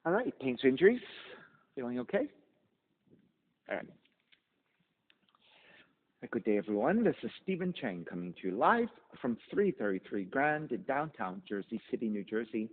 All right, pains, injuries. Feeling okay? All right. Good day, everyone. This is Stephen Chang coming to you live from 333 Grand in downtown Jersey City, New Jersey.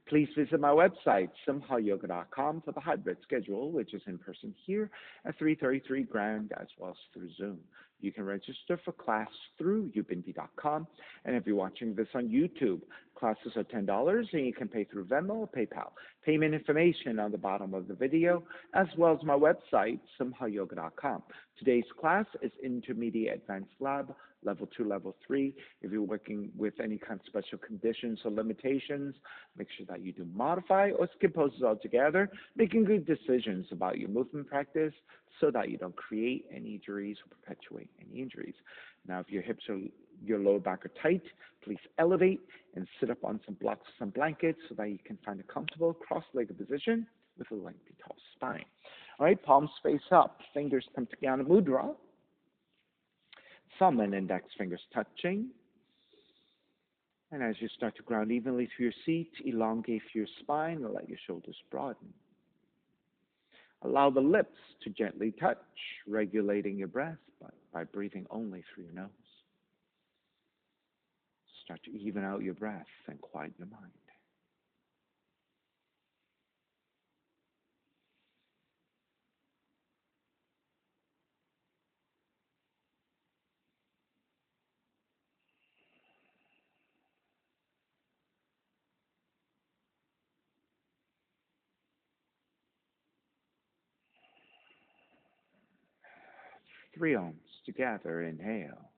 Please visit my website, simhayoga.com, for the hybrid schedule, which is in person here at 333 Grand as well as through Zoom. You can register for class through ubindy.com. And if you're watching this on YouTube, classes are $10 and you can pay through Venmo or PayPal. Payment information on the bottom of the video, as well as my website, simhayoga.com. Today's class is Intermediate Advanced Lab, Level 2, Level 3. If you're working with any kind of special conditions or limitations, make sure that you do modify or skip poses altogether, making good decisions about your movement practice so that you don't create any injuries or perpetuate any injuries. Now, if your hips or your lower back are tight, please elevate and sit up on some blocks or some blankets so that you can find a comfortable cross-legged position with a lengthy tall spine. All right, palms face up, fingers come to Jnana Mudra. Thumb and index fingers touching. And as you start to ground evenly through your seat, elongate your spine and let your shoulders broaden. Allow the lips to gently touch, regulating your breath by breathing only through your nose. Start to even out your breath and quiet your mind. Three ohms together. Inhale.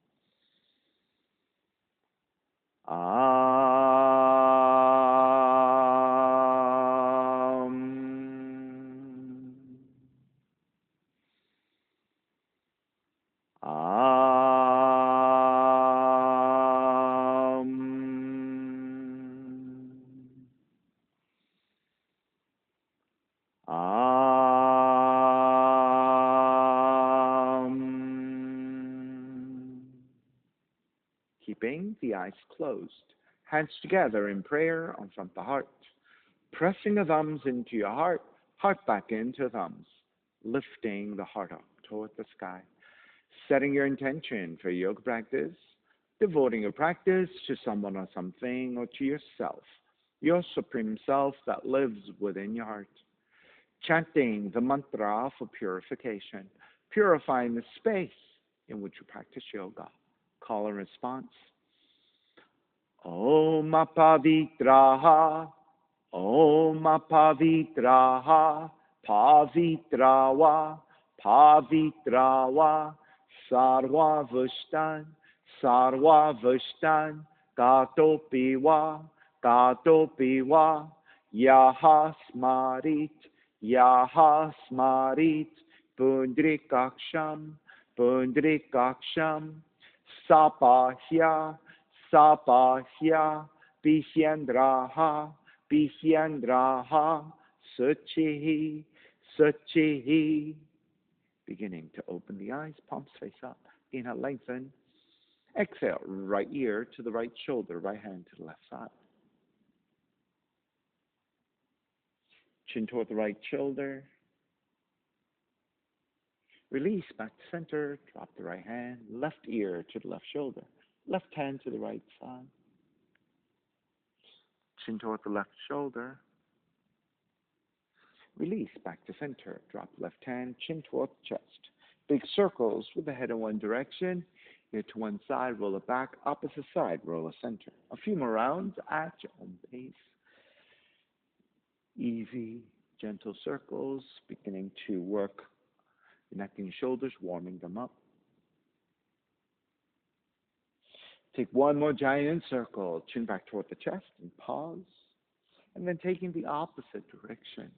Keeping the eyes closed, hands together in prayer on front of the heart, pressing the thumbs into your heart, heart back into thumbs, lifting the heart up toward the sky, setting your intention for yoga practice, devoting your practice to someone or something or to yourself, your supreme self that lives within your heart, chanting the mantra for purification, purifying the space in which you practice yoga. Call and response. Om Pavitraha, Om Pavitraha, Pavitrawa, Pavitrawa, Sarva Vushtan, Sarva Vushtan, Gatopiwa, Gatopiwa, Yaha Smarit, Yaha Smarit, Pundrikaksham, Pundrikaksham, Sapahya, Sapahya, Pishendraha, Pishendraha, Suchihi, Suchihi. Beginning to open the eyes, palms face up. Inhale, lengthen. Exhale, right ear to the right shoulder, right hand to the left side. Chin toward the right shoulder. Release back to center, drop the right hand, left ear to the left shoulder, left hand to the right side. Chin toward the left shoulder. Release back to center, drop left hand, chin toward the chest. Big circles with the head in one direction, ear to one side, roll it back, opposite side, roll it center. A few more rounds at your own pace. Easy, gentle circles, beginning to work the neck and shoulders, warming them up. Take one more giant circle, chin back toward the chest, and pause. And then taking the opposite direction.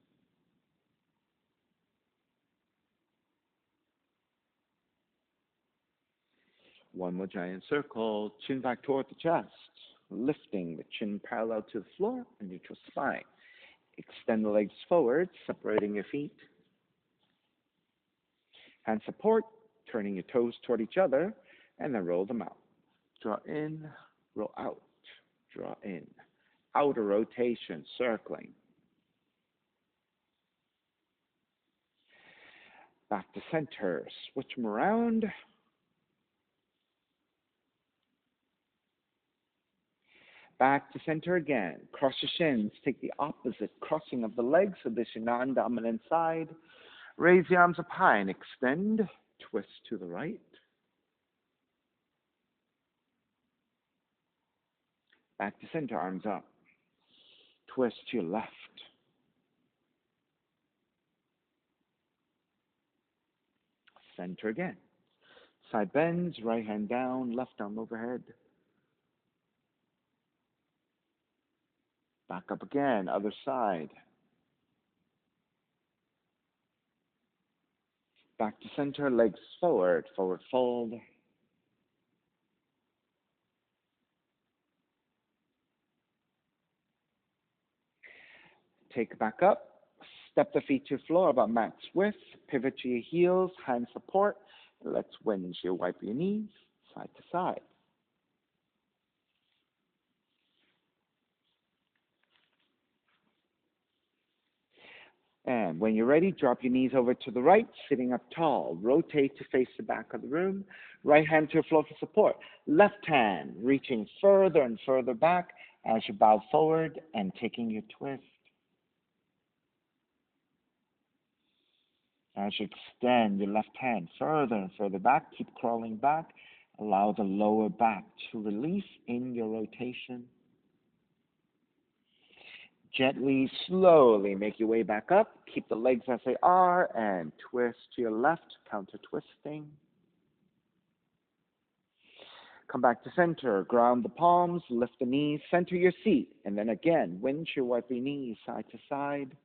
One more giant circle, chin back toward the chest, lifting the chin parallel to the floor and neutral spine. Extend the legs forward, separating your feet. Hand support, turning your toes toward each other, and then roll them out. Draw in, roll out, draw in. Outer rotation, circling. Back to center. Switch them around. Back to center again. Cross your shins. Take the opposite crossing of the legs. So this is your non-dominant side. Raise the arms up high and extend. Twist to the right. Back to center, arms up. Twist to your left. Center again. Side bends, right hand down, left arm overhead. Back up again, other side. Back to center, legs forward, forward fold. Take back up. Step the feet to the floor about max width. Pivot to your heels, hand support. Let's windshield wipe your knees, side to side. And when you're ready, drop your knees over to the right, sitting up tall. Rotate to face the back of the room. Right hand to the floor for support. Left hand reaching further and further back as you bow forward and taking your twist. As you extend your left hand further and further back, keep crawling back. Allow the lower back to release in your rotation. Gently, slowly make your way back up. Keep the legs as they are and twist to your left, counter twisting. Come back to center, ground the palms, lift the knees, center your seat, and then again, windshield wipe your knees side to side.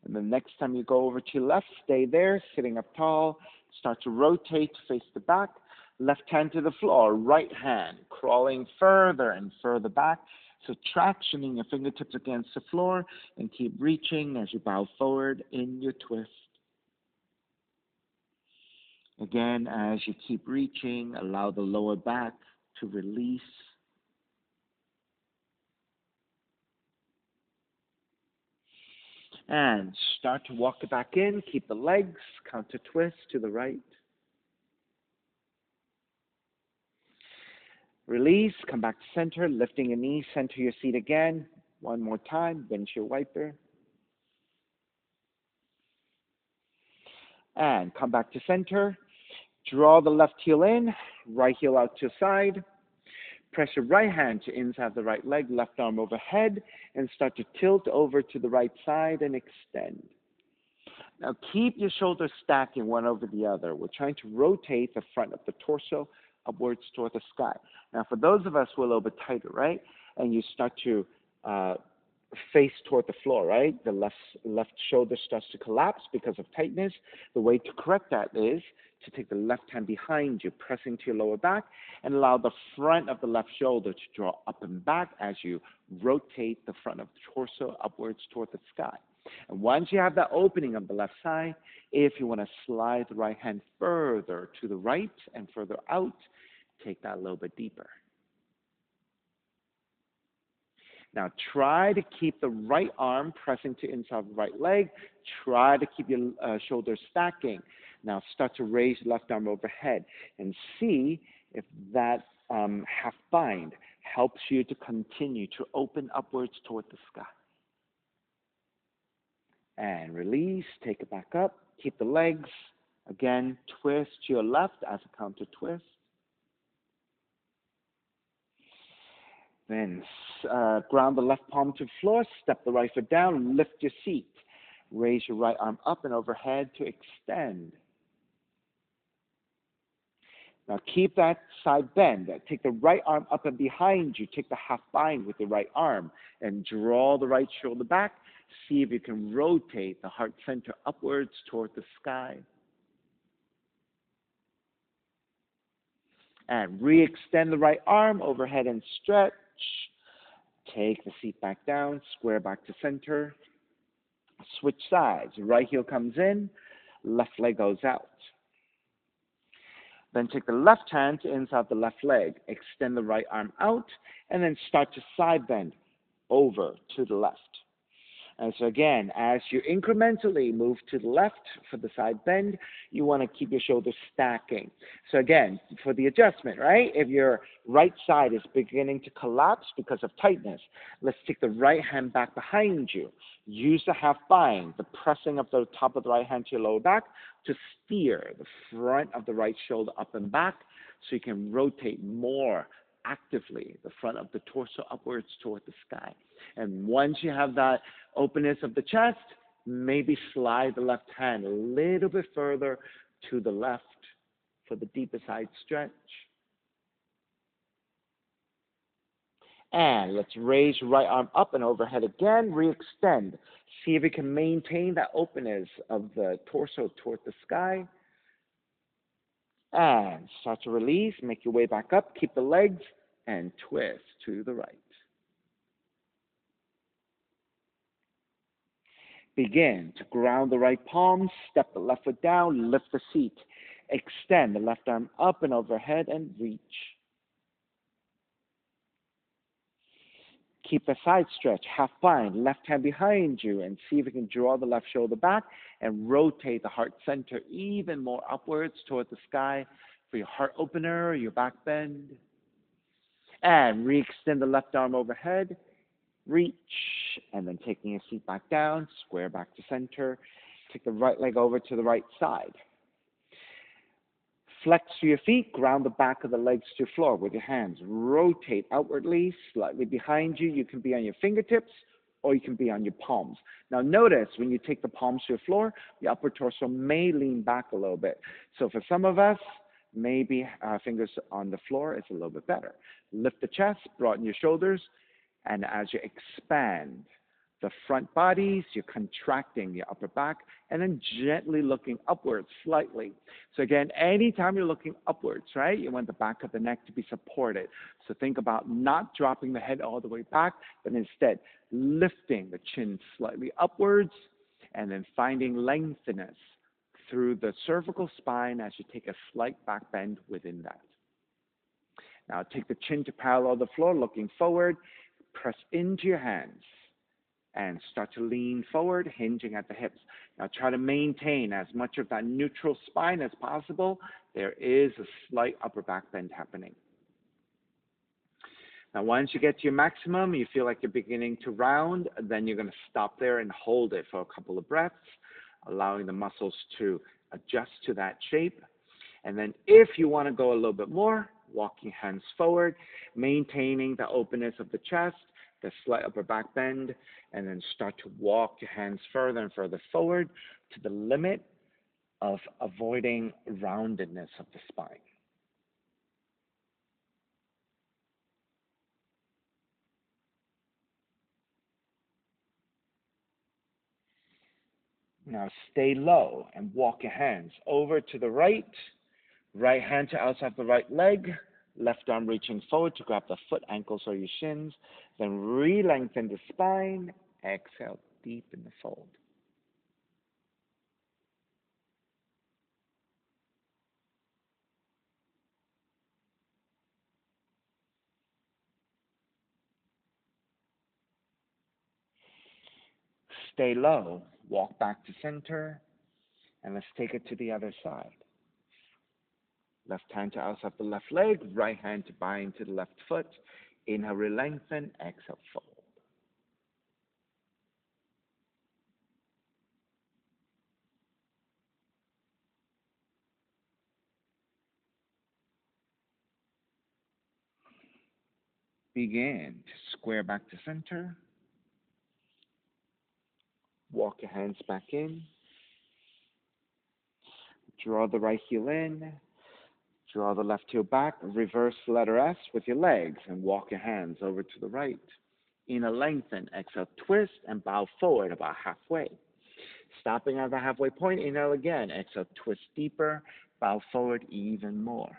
And the next time you go over to your left, stay there, sitting up tall. Start to rotate, face the back. Left hand to the floor, right hand crawling further and further back. So tractioning your fingertips against the floor and keep reaching as you bow forward in your twist. Again, as you keep reaching, allow the lower back to release. And start to walk it back in. Keep the legs, counter twist to the right. Release, come back to center, lifting your knees, center your seat again. One more time, windshield wiper. And come back to center. Draw the left heel in, right heel out to the side. Press your right hand to inside the right leg, left arm overhead, and start to tilt over to the right side and extend. Now keep your shoulders stacking one over the other. We're trying to rotate the front of the torso upwards toward the sky. Now for those of us who are a little bit tighter, right, and you start to face toward the floor, right, the left shoulder starts to collapse because of tightness. The way to correct that is to take the left hand behind you, pressing to your lower back, and allow the front of the left shoulder to draw up and back as you rotate the front of the torso upwards toward the sky. And once you have that opening of the left side, if you want to slide the right hand further to the right and further out, take that a little bit deeper. Now try to keep the right arm pressing to inside the right leg. Try to keep your shoulders stacking. Now start to raise your left arm overhead and see if that half bind helps you to continue to open upwards toward the sky. And release, take it back up. Keep the legs. Again, twist to your left as a counter twist. Then ground the left palm to the floor, step the right foot down, lift your seat. Raise your right arm up and overhead to extend. Now keep that side bend. Take the right arm up and behind you. Take the half bind with the right arm and draw the right shoulder back. See if you can rotate the heart center upwards toward the sky. And re-extend the right arm overhead and stretch. Take the seat back down, square back to center. Switch sides. Right heel comes in, left leg goes out. Then take the left hand to inside the left leg. Extend the right arm out, and then start to side bend over to the left. And so again, as you incrementally move to the left for the side bend, you want to keep your shoulders stacking. So again, for the adjustment, right? If your right side is beginning to collapse because of tightness, let's take the right hand back behind you. Use the half bind, the pressing of the top of the right hand to your lower back to steer the front of the right shoulder up and back so you can rotate more actively the front of the torso upwards toward the sky. And once you have that openness of the chest, maybe slide the left hand a little bit further to the left for the deeper side stretch. And let's raise right arm up and overhead again, re-extend. See if you can maintain that openness of the torso toward the sky. And start to release, make your way back up, keep the legs, and twist to the right. Begin to ground the right palm, step the left foot down, lift the seat. Extend the left arm up and overhead and reach. Keep a side stretch, half bind, left hand behind you, and see if you can draw the left shoulder back and rotate the heart center even more upwards toward the sky for your heart opener, your back bend. And re-extend the left arm overhead, reach, and then taking your seat back down, square back to center. Take the right leg over to the right side. Flex to your feet, ground the back of the legs to the floor with your hands. Rotate outwardly, slightly behind you. You can be on your fingertips or you can be on your palms. Now notice when you take the palms to the floor, the upper torso may lean back a little bit. So for some of us, maybe fingers on the floor is a little bit better. Lift the chest, broaden your shoulders, and as you expand the front bodies, you're contracting your upper back and then gently looking upwards slightly. So again, anytime you're looking upwards, right, you want the back of the neck to be supported. So think about not dropping the head all the way back, but instead lifting the chin slightly upwards and then finding lengthiness through the cervical spine as you take a slight back bend within that. Now take the chin to parallel the floor, looking forward, press into your hands. And start to lean forward, hinging at the hips. Now try to maintain as much of that neutral spine as possible. There is a slight upper back bend happening. Now once you get to your maximum, you feel like you're beginning to round, then you're going to stop there and hold it for a couple of breaths, allowing the muscles to adjust to that shape. And then if you want to go a little bit more, walk your hands forward, maintaining the openness of the chest, the slight upper back bend, and then start to walk your hands further and further forward to the limit of avoiding roundedness of the spine. Now stay low and walk your hands over to the right, right hand to outside the right leg, left arm reaching forward to grab the foot, ankles, or your shins. Then re-lengthen the spine. Exhale, deepen the fold. Stay low. Walk back to center. And let's take it to the other side. Left hand to outside the left leg. Right hand to bind to the left foot. Inhale, re-lengthen. Exhale, fold. Begin to square back to center. Walk your hands back in. Draw the right heel in. Draw the left heel back. Reverse letter S with your legs and walk your hands over to the right. Inhale, lengthen. Exhale, twist and bow forward about halfway. Stopping at the halfway point. Inhale again. Exhale, twist deeper. Bow forward even more.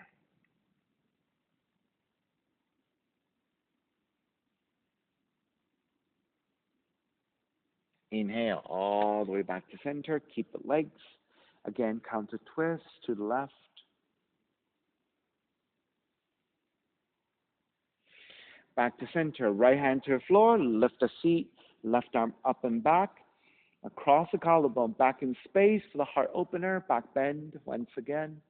Inhale all the way back to center. Keep the legs. Again, counter twist to the left. Back to center. Right hand to the floor. Lift the seat. Left arm up and back, across the collarbone, back in space for the heart opener, back bend once again.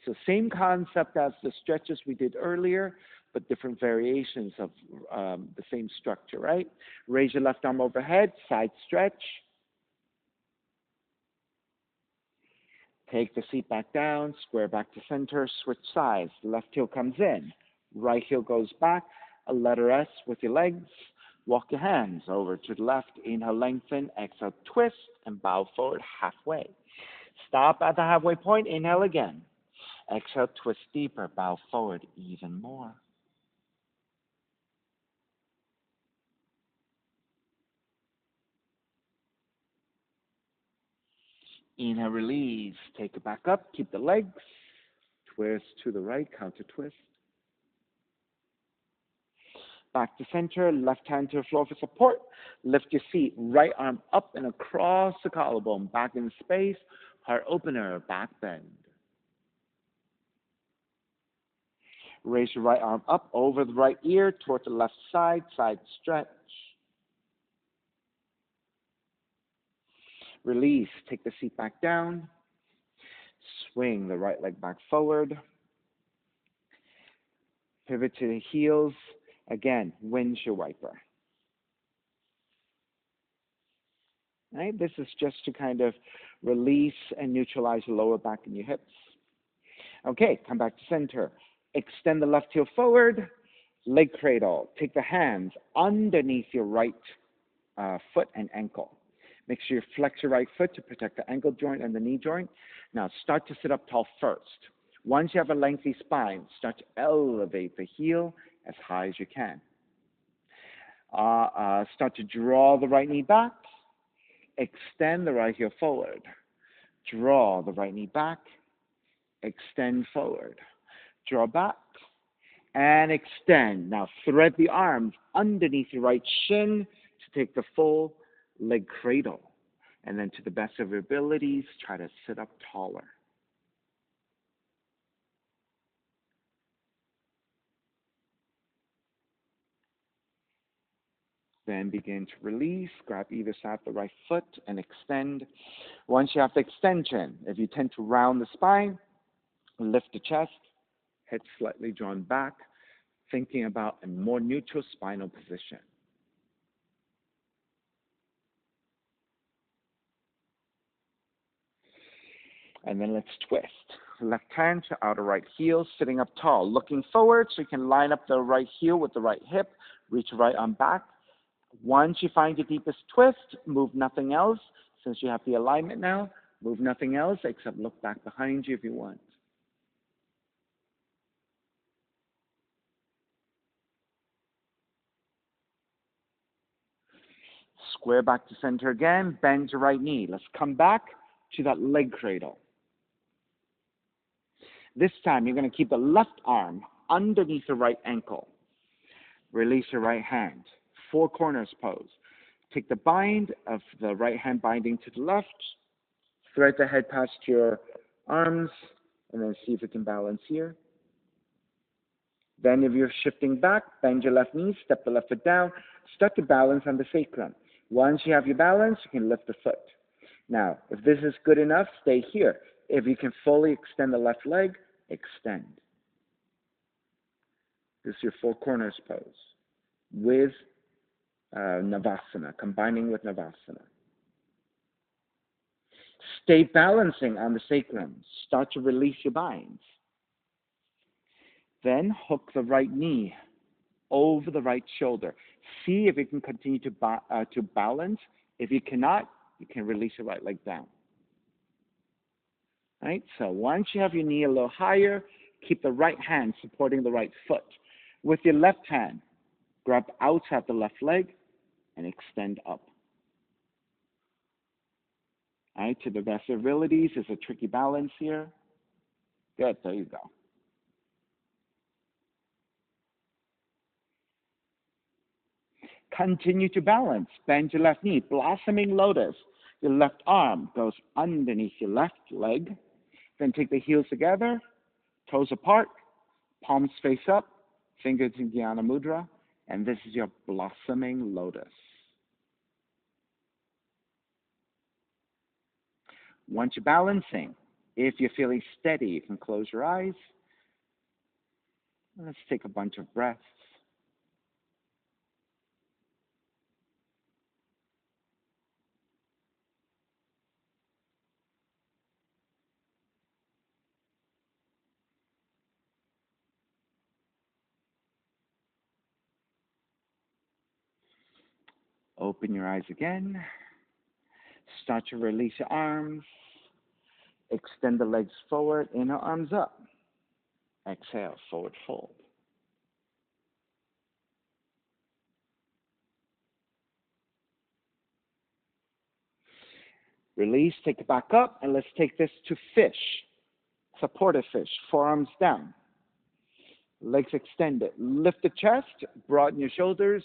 So same concept as the stretches we did earlier, but different variations of the same structure, right? Raise your left arm overhead, side stretch. Take the seat back down, square back to center, switch sides. Left heel comes in, right heel goes back, a letter S with your legs. Walk your hands over to the left. Inhale, lengthen. Exhale, twist and bow forward halfway. Stop at the halfway point. Inhale again. Exhale, twist deeper. Bow forward even more. Inhale, release. Take it back up. Keep the legs. Twist to the right. Counter twist. Back to center, left hand to the floor for support. Lift your feet, right arm up and across the collarbone, back in space. Heart opener, back bend. Raise your right arm up over the right ear toward the left side, side stretch. Release, take the seat back down. Swing the right leg back forward. Pivot to the heels. Again, windshield wiper. Right? This is just to kind of release and neutralize your lower back and your hips. Okay, come back to center. Extend the left heel forward, leg cradle. Take the hands underneath your right foot and ankle. Make sure you flex your right foot to protect the ankle joint and the knee joint. Now start to sit up tall first. Once you have a lengthy spine, start to elevate the heel as high as you can. Start to draw the right knee back. Extend the right heel forward. Draw the right knee back. Extend forward. Draw back and extend. Now thread the arms underneath your right shin to take the full leg cradle. And then to the best of your abilities, try to sit up taller. Then begin to release. Grab either side of the right foot and extend. Once you have the extension, if you tend to round the spine, lift the chest, head slightly drawn back, thinking about a more neutral spinal position. And then let's twist. Left hand to outer right heel, sitting up tall, looking forward so you can line up the right heel with the right hip, reach right arm back. Once you find your deepest twist, move nothing else. Since you have the alignment now, move nothing else except look back behind you if you want. Square back to center again, bend your right knee. Let's come back to that leg cradle. This time, you're going to keep the left arm underneath the right ankle. Release your right hand. Four corners pose. Take the bind of the right hand binding to the left. Thread the head past your arms, and then see if you can balance here. Then if you're shifting back, bend your left knee, step the left foot down, start to balance on the sacrum. Once you have your balance, you can lift the foot. Now, if this is good enough, stay here. If you can fully extend the left leg, extend. This is your four corners pose with Navasana, combining with Navasana. Stay balancing on the sacrum. Start to release your binds. Then hook the right knee over the right shoulder. See if you can continue to balance. If you cannot, you can release your right leg down. Right? So once you have your knee a little higher, keep the right hand supporting the right foot. With your left hand, grab outside the left leg and extend up. All right, to the best of abilities, it's a tricky balance here. Good, there you go. Continue to balance. Bend your left knee, blossoming lotus. Your left arm goes underneath your left leg. Then take the heels together, toes apart, palms face up, fingers in Jnana Mudra, and this is your blossoming lotus. Once you're balancing, if you're feeling steady, you can close your eyes. Let's take a bunch of breaths. Open your eyes again. Start to release your arms. Extend the legs forward, inhale, arms up. Exhale, forward fold. Release, take it back up, and let's take this to fish. Supported fish, forearms down. Legs extended. Lift the chest, broaden your shoulders,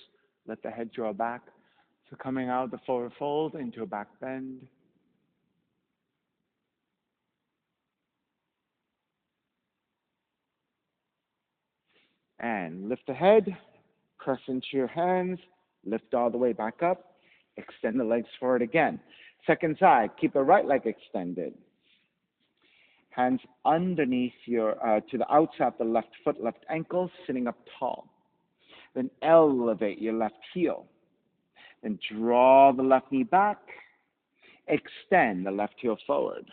let the head draw back. So coming out the forward fold into a back bend. And lift the head, press into your hands, lift all the way back up, extend the legs forward again. Second side, keep the right leg extended. Hands underneath to the outside of the left foot, left ankle, sitting up tall. Then elevate your left heel. Then draw the left knee back, extend the left heel forward.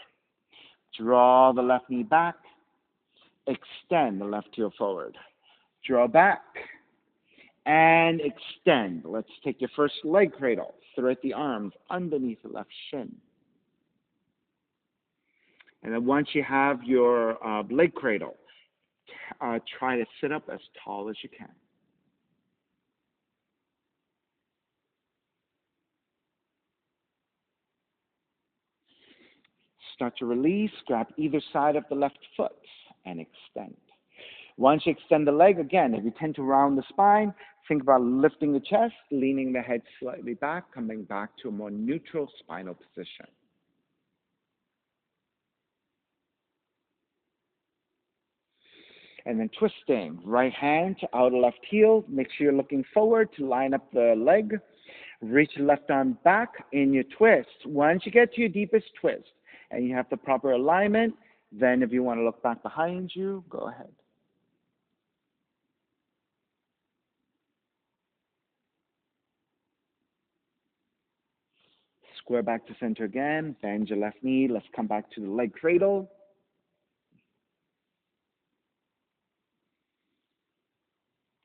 Draw the left knee back, extend the left heel forward. Draw back, and extend. Let's take your first leg cradle. Thread the arms underneath the left shin. And then once you have your leg cradle, try to sit up as tall as you can. Start to release. Grab either side of the left foot and extend. Once you extend the leg, again, if you tend to round the spine, think about lifting the chest, leaning the head slightly back, coming back to a more neutral spinal position. And then twisting, right hand to outer left heel. Make sure you're looking forward to line up the leg. Reach your left arm back in your twist. Once you get to your deepest twist and you have the proper alignment, then if you want to look back behind you, go ahead. Square back to center again. Bend your left knee. Let's come back to the leg cradle.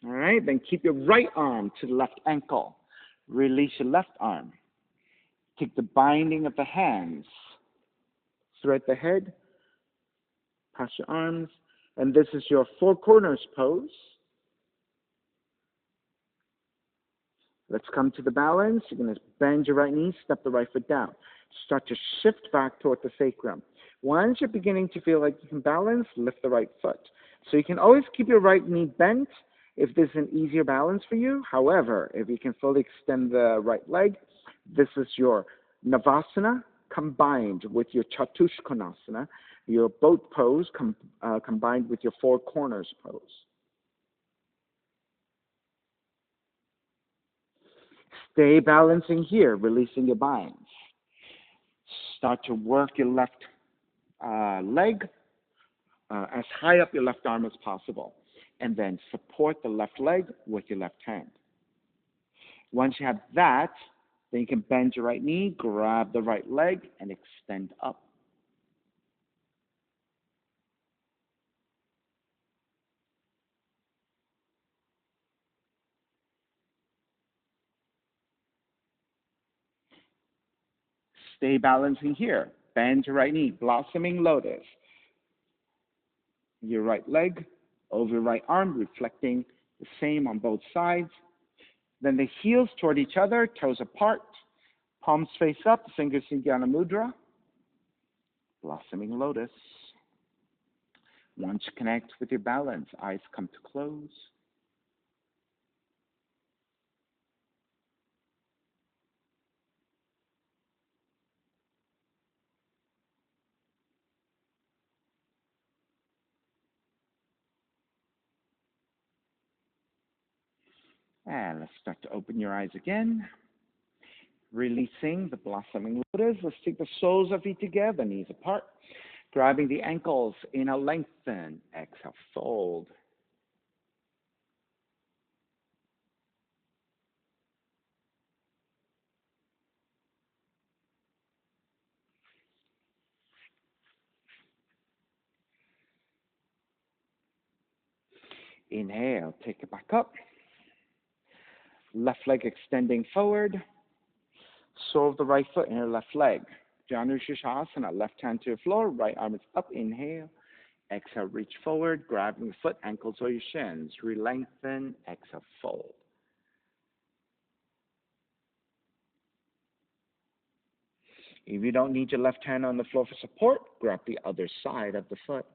All right, then keep your right arm to the left ankle. Release your left arm. Take the binding of the hands. Thread the head. Pass your arms. And this is your four corners pose. Let's come to the balance. You're going to bend your right knee, step the right foot down. Start to shift back toward the sacrum. Once you're beginning to feel like you can balance, lift the right foot. So you can always keep your right knee bent if this is an easier balance for you. However, if you can fully extend the right leg, this is your Navasana combined with your Chatushkonasana, your boat pose combined with your four corners pose. Stay balancing here, releasing your binds. Start to work your left leg as high up your left arm as possible. And then support the left leg with your left hand. Once you have that, then you can bend your right knee, grab the right leg, and extend up. Stay balancing here. Bend your right knee, blossoming lotus. Your right leg over your right arm, reflecting the same on both sides. Then the heels toward each other, toes apart, palms face up, fingers in Jnana Mudra, blossoming lotus. Once you connect with your balance, eyes come to close. And let's start to open your eyes again. Releasing the blossoming lotus. Let's take the soles of feet together, knees apart. Grabbing the ankles, inhale, lengthen. Exhale, fold. Inhale, take it back up. Left leg extending forward. Sole of the right foot in your left leg. Janu Shishasana, left hand to the floor, right arm is up. Inhale. Exhale, reach forward, grabbing the foot, ankles or your shins. Re-lengthen, exhale, fold. If you don't need your left hand on the floor for support, grab the other side of the foot.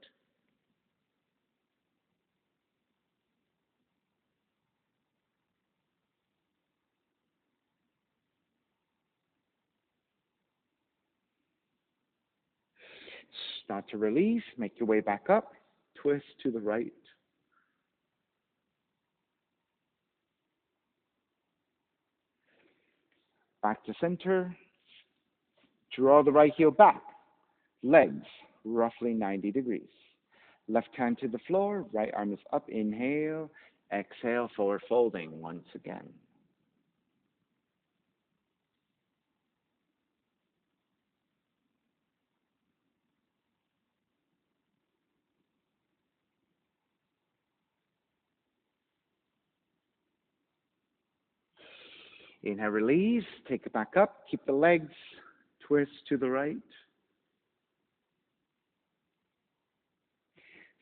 Start to release, make your way back up, twist to the right. Back to center. Draw the right heel back. Legs roughly 90 degrees. Left hand to the floor, right arm is up. Inhale, exhale, forward folding once again. Inhale, release, take it back up, keep the legs, twist to the right.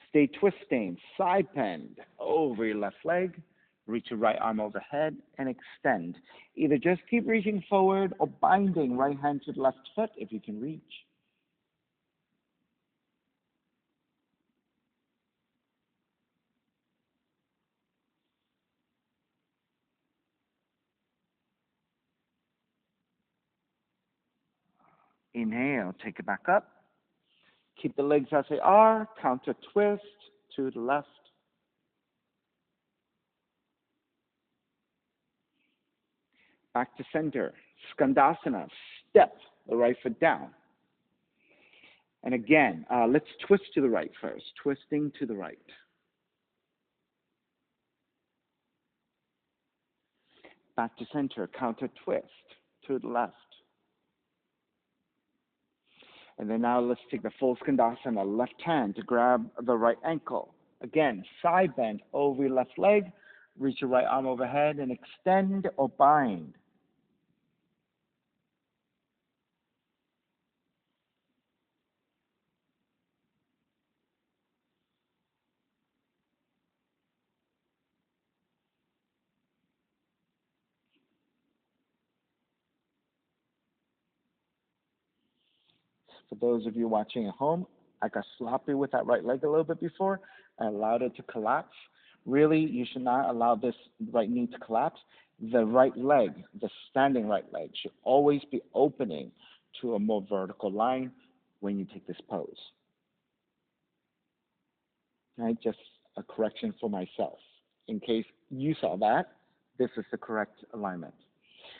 Stay twisting, side bend over your left leg, reach your right arm overhead and extend. Either just keep reaching forward or binding right hand to the left foot if you can reach. Inhale, take it back up. Keep the legs as they are, counter twist to the left. Back to center, Skandasana, step the right foot down. And again, let's twist to the right first, twisting to the right. Back to center, counter twist to the left. And then now let's take the full Skandasana, left hand to grab the right ankle. Again, side bend over your left leg, reach your right arm overhead and extend or bind. For those of you watching at home, I got sloppy with that right leg a little bit before. I allowed it to collapse. Really, you should not allow this right knee to collapse. The right leg, the standing right leg, should always be opening to a more vertical line when you take this pose. Right? Just a correction for myself. In case you saw that, this is the correct alignment.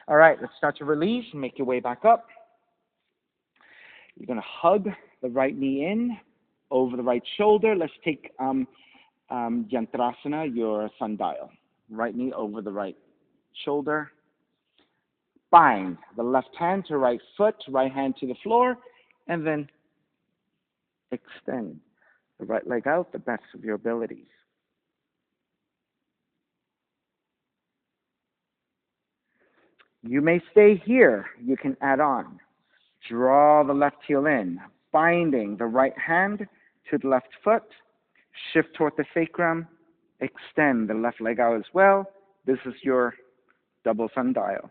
All right, let's start to release and make your way back up. You're going to hug the right knee in over the right shoulder. Let's take Yantrasana, your sundial. Right knee over the right shoulder. Bind the left hand to right foot, right hand to the floor, and then extend the right leg out the best of your abilities. You may stay here. You can add on. Draw the left heel in, binding the right hand to the left foot. Shift toward the sacrum. Extend the left leg out as well. This is your double sundial.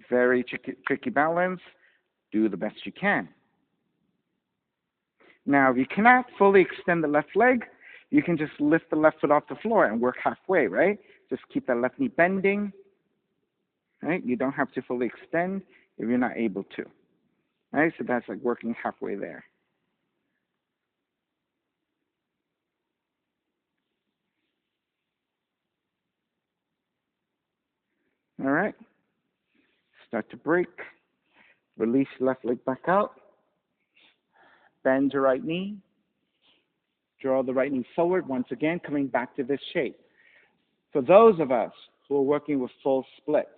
Very tricky balance. Do the best you can. Now, if you cannot fully extend the left leg, you can just lift the left foot off the floor and work halfway, right? Just keep that left knee bending, right? You don't have to fully extend if you're not able to, right? So that's like working halfway there. All right. Start to break. Release left leg back out. Bend your right knee. Draw the right knee forward. Once again, coming back to this shape. For those of us who are working with full splits,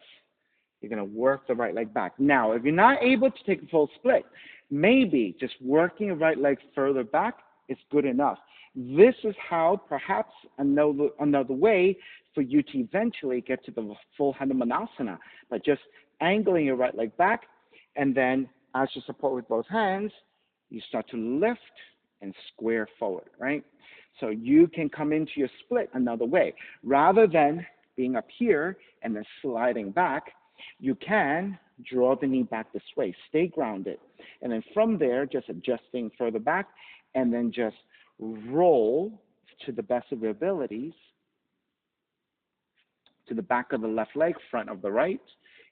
you're going to work the right leg back. Now, if you're not able to take a full split, maybe just working the right leg further back is good enough. This is how perhaps another way for you to eventually get to the full Hanumanasana, by just angling your right leg back, and then as you support with both hands, you start to lift and square forward, right? So you can come into your split another way. Rather than being up here and then sliding back, you can draw the knee back this way, stay grounded, and then from there, just adjusting further back, and then just roll to the best of your abilities to the back of the left leg, front of the right,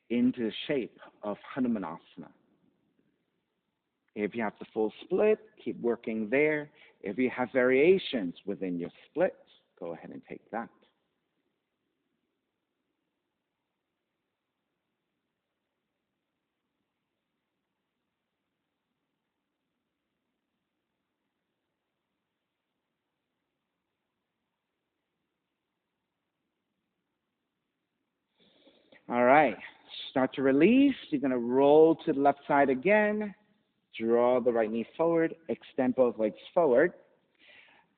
into the shape of Hanumanasana. If you have the full split, keep working there. If you have variations within your split, go ahead and take that. All right, start to release. You're going to roll to the left side again. Draw the right knee forward. Extend both legs forward.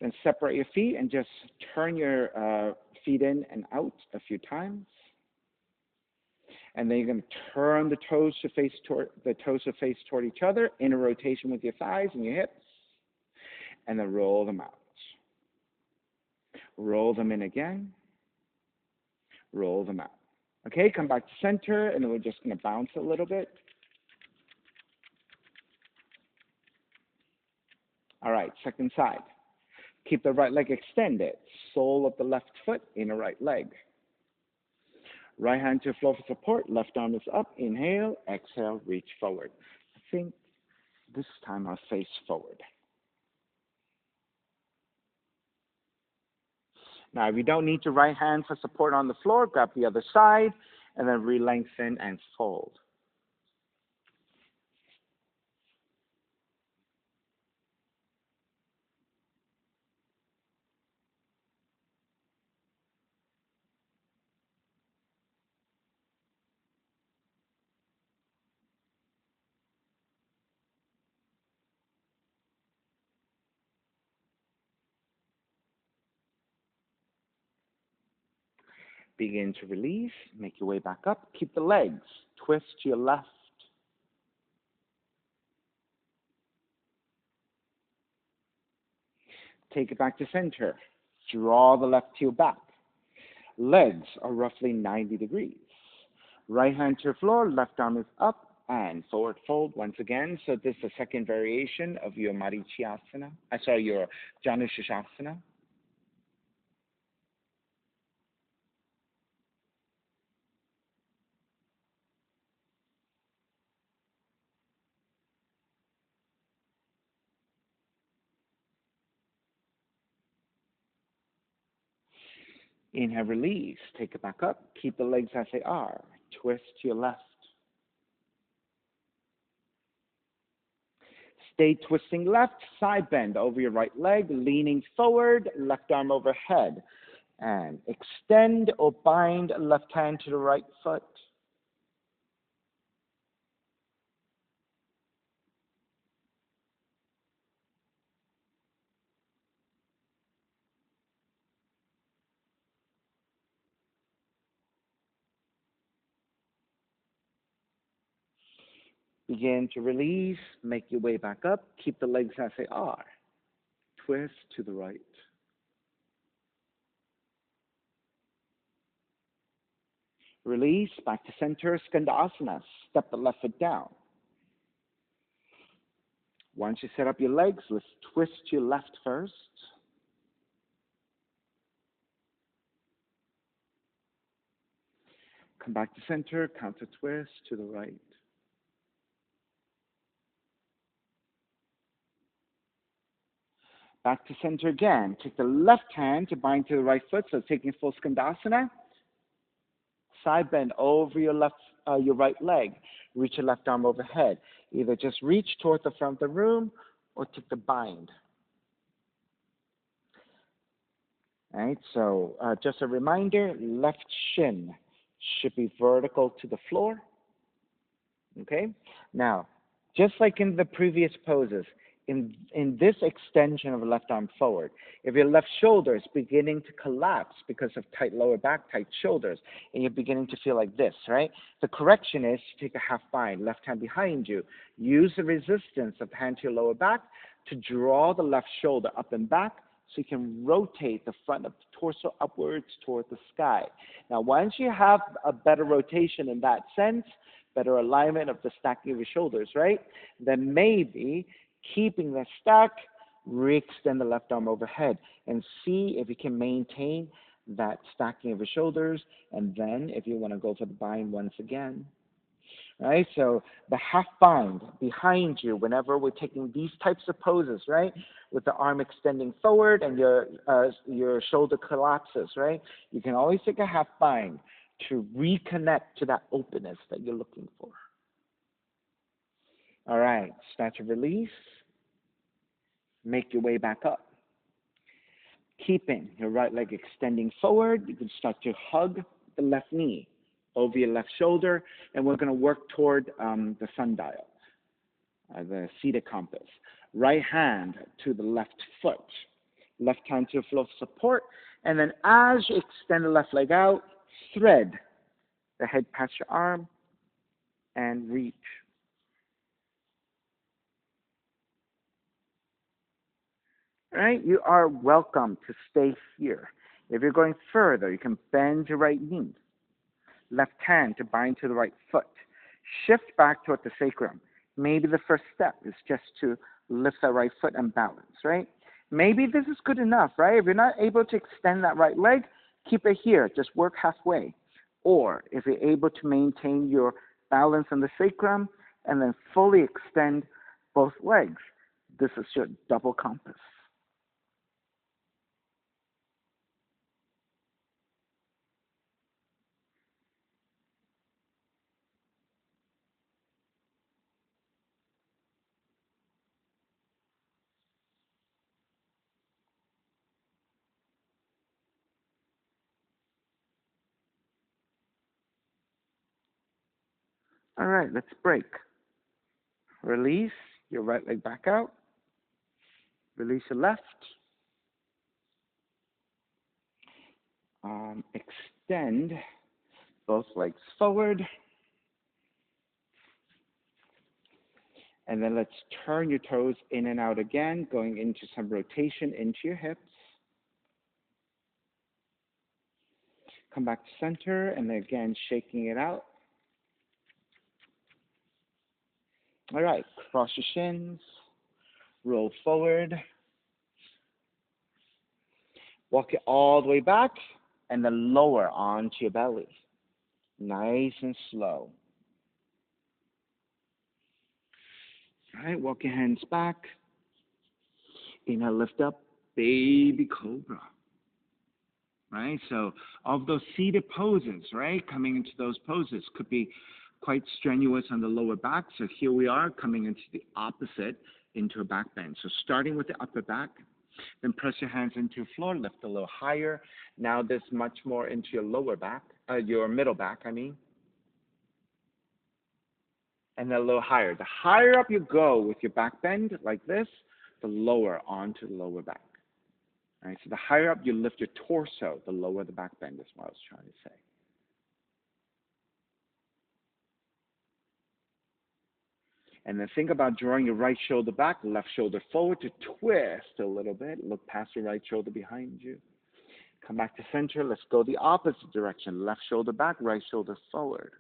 Then separate your feet and just turn your feet in and out a few times. And then you're going to turn the toes to face toward each other in a rotation with your thighs and your hips. And then roll them out. Roll them in again. Roll them out. Okay, come back to center, and then we're just going to bounce a little bit. All right, second side. Keep the right leg extended. Sole of the left foot, inner right leg. Right hand to the floor for support. Left arm is up. Inhale. Exhale. Reach forward. I think this time I'll face forward. Now, if you don't need your right hand for support on the floor, grab the other side, and then re-lengthen and fold. Begin to release. Make your way back up. Keep the legs. Twist to your left. Take it back to center. Draw the left heel back. Legs are roughly 90 degrees. Right hand to the floor. Left arm is up and forward fold once again. So this is the second variation of your Marichyasana. Your Janushirasana. Inhale, release. Take it back up. Keep the legs as they are. Twist to your left. Stay twisting left. Side bend over your right leg. Leaning forward. Left arm overhead. And extend or bind left hand to the right foot. Begin to release. Make your way back up. Keep the legs as they are. Twist to the right. Release. Back to center. Skandasana. Step the left foot down. Once you set up your legs, let's twist to your left first. Come back to center. Counter twist to the right. Back to center again. Take the left hand to bind to the right foot, so taking full Skandasana. side bend over your right leg. Reach your left arm overhead. Either just reach toward the front of the room or take the bind. All right, so just a reminder, left shin should be vertical to the floor. Okay, now, just like in the previous poses, in this extension of the left arm forward, if your left shoulder is beginning to collapse because of tight lower back, tight shoulders, and you're beginning to feel like this, right? The correction is to take a half bind, left hand behind you. Use the resistance of the hand to your lower back to draw the left shoulder up and back so you can rotate the front of the torso upwards toward the sky. Now, once you have a better rotation in that sense, better alignment of the stacking of your shoulders, right? Then maybe keeping the stack, re-extend the left arm overhead and see if you can maintain that stacking of your shoulders. And then if you want to go for the bind once again, right? So the half bind behind you whenever we're taking these types of poses, right? With the arm extending forward and your shoulder collapses, right? You can always take a half bind to reconnect to that openness that you're looking for. All right, start to release. Make your way back up. Keeping your right leg extending forward, you can start to hug the left knee over your left shoulder, and we're going to work toward the sundial, the seated compass. Right hand to the left foot, left hand to the floor of support, and then as you extend the left leg out, thread the head past your arm and reach. All right, you are welcome to stay here. If you're going further, you can bend your right knee, left hand to bind to the right foot. Shift back toward the sacrum. Maybe the first step is just to lift that right foot and balance, right? Maybe this is good enough, right? If you're not able to extend that right leg, keep it here. Just work halfway. Or if you're able to maintain your balance on the sacrum and then fully extend both legs, this is your double compass. All right, let's break. Release your right leg back out. Release your left. Extend both legs forward. And then let's turn your toes in and out again, going into some rotation into your hips. Come back to center, and then again, shaking it out. All right, cross your shins, roll forward. Walk it all the way back, and then lower onto your belly. Nice and slow. All right, walk your hands back. Inhale, lift up, baby cobra. Right, so of those seated poses, right, coming into those poses could be quite strenuous on the lower back. So here we are coming into the opposite, into a back bend. So starting with the upper back, then press your hands into the floor, lift a little higher. Now this much more into your lower back, your middle back, I mean. And then a little higher. The higher up you go with your back bend like this, the lower onto the lower back. All right, so the higher up you lift your torso, the lower the back bend is what I was trying to say. And then think about drawing your right shoulder back, left shoulder forward to twist a little bit. Look past your right shoulder behind you. Come back to center. Let's go the opposite direction. Left shoulder back, right shoulder forward.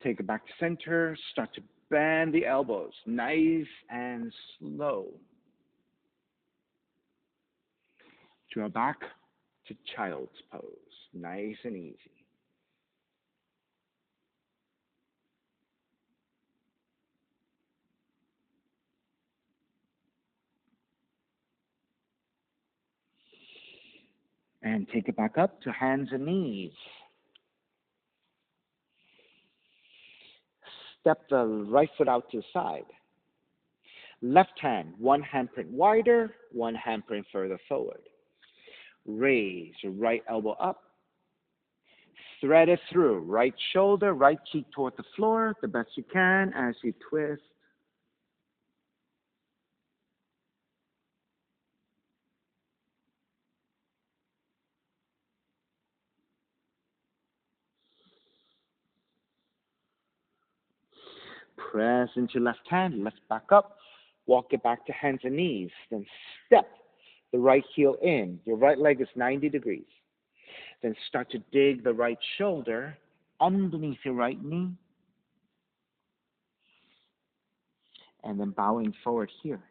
Take it back to center. Start to bend the elbows. Nice and slow. Draw back to child's pose. Nice and easy. And take it back up to hands and knees. Step the right foot out to the side. Left hand, one handprint wider, one handprint further forward. Raise your right elbow up. Thread it through. Right shoulder, right cheek toward the floor, the best you can as you twist. Press into left hand, lift back up. Walk it back to hands and knees. Then step the right heel in. Your right leg is 90 degrees. Then start to dig the right shoulder underneath your right knee. And then bowing forward here.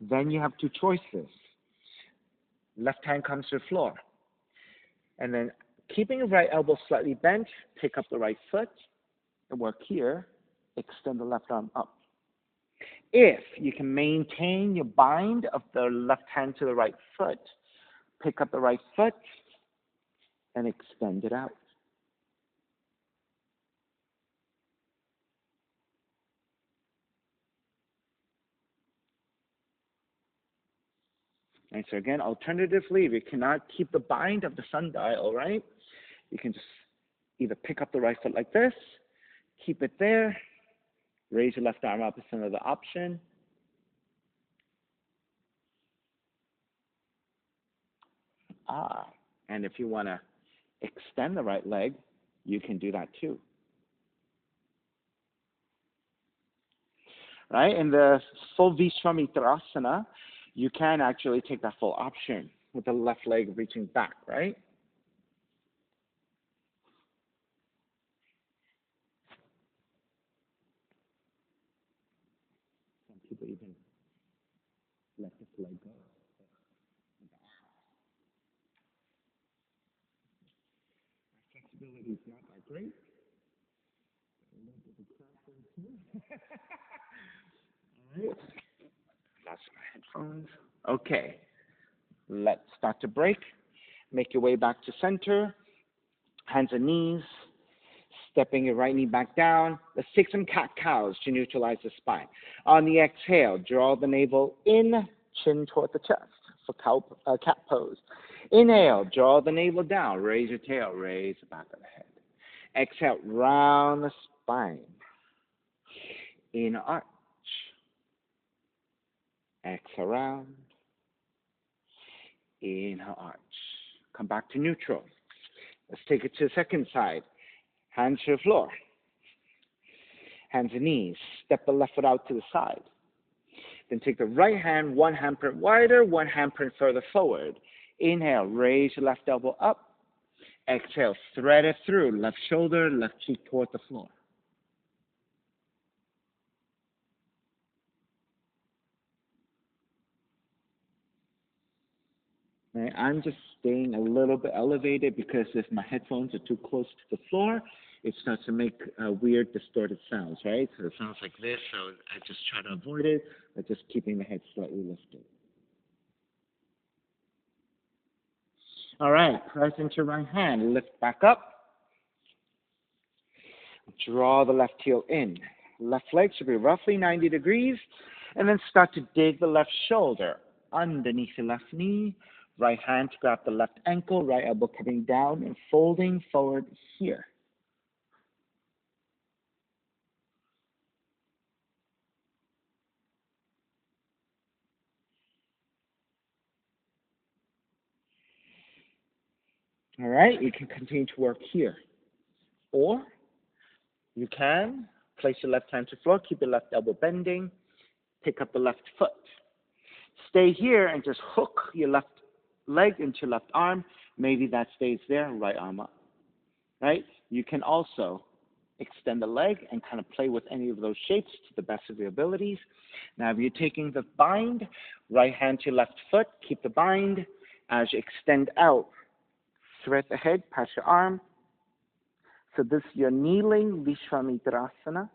Then you have two choices. Left hand comes to the floor. And then keeping your right elbow slightly bent, pick up the right foot and work here. Extend the left arm up. If you can maintain your bind of the left hand to the right foot, pick up the right foot and extend it out. And so again, alternatively, if you cannot keep the bind of the sundial, right, you can just either pick up the right foot like this, keep it there, raise your left arm up is another option. And if you want to extend the right leg, you can do that too. Right? In the full Vishwamitrasana, you can actually take that full option with the left leg reaching back, right? Some people even let this leg go. Flexibility is not that great. A little bit of cramping here. All right. Lost my headphones. Okay. Let's start to break. Make your way back to center. Hands and knees. Stepping your right knee back down. Let's take some cat-cows to neutralize the spine. On the exhale, draw the navel in, chin toward the chest for cat pose. Inhale, draw the navel down. Raise your tail, raise the back of the head. Exhale, round the spine. In arch. Exhale, round. Inhale, arch. Come back to neutral. Let's take it to the second side. Hands to the floor. Hands and knees. Step the left foot out to the side. Then take the right hand, one handprint wider, one handprint further forward. Inhale, raise your left elbow up. Exhale, thread it through. Left shoulder, left cheek toward the floor. Right, I'm just staying a little bit elevated because if my headphones are too close to the floor, it starts to make weird, distorted sounds, right? So it sounds like this, so I just try to avoid it by just keeping the head slightly lifted. All right, press into your right hand, lift back up. Draw the left heel in. Left leg should be roughly 90 degrees, and then start to dig the left shoulder underneath the left knee. Right hand to grab the left ankle, right elbow coming down and folding forward here. All right, you can continue to work here. Or you can place your left hand to the floor, keep your left elbow bending, pick up the left foot. Stay here and just hook your left leg into your left arm. Maybe that stays there, right arm up. Right? You can also extend the leg and kind of play with any of those shapes to the best of your abilities. Now, if you're taking the bind, right hand to your left foot, keep the bind. As you extend out, thread the head past your arm. So this is your kneeling Vishwamitrasana.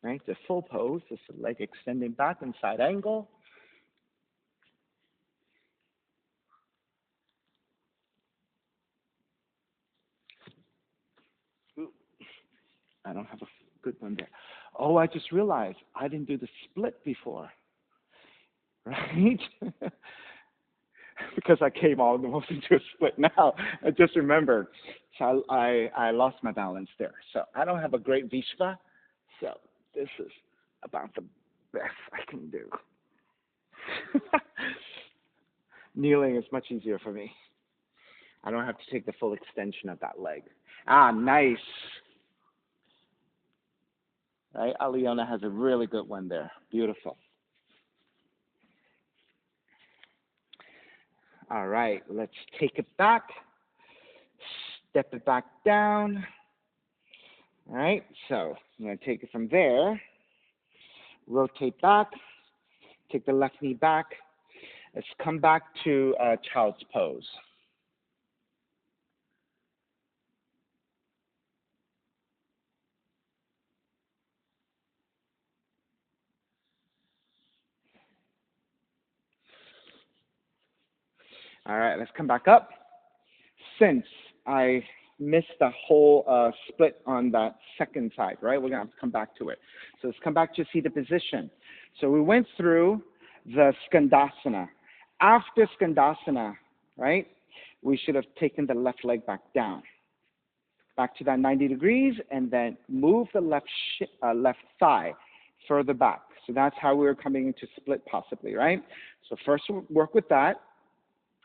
right? The full pose, this is leg extending back in side angle. Ooh, I don't have a good one there. Oh, I just realized I didn't do the split before, right? Because I came almost into a split now. I just remembered. So I lost my balance there. So I don't have a great Vishva. So this is about the best I can do. Kneeling is much easier for me. I don't have to take the full extension of that leg. Ah, nice. Right? Aliona has a really good one there. Beautiful. All right, let's take it back. Step it back down. All right, so I'm going to take it from there. Rotate back. Take the left knee back. Let's come back to child's pose. All right, let's come back up. Since I missed the whole split on that second side, right? We're going to have to come back to it. So let's come back to seated position. So we went through the Skandasana. After Skandasana, right, we should have taken the left leg back down, back to that 90 degrees, and then move the left thigh further back. So that's how we were coming into split possibly, right? So first work with that,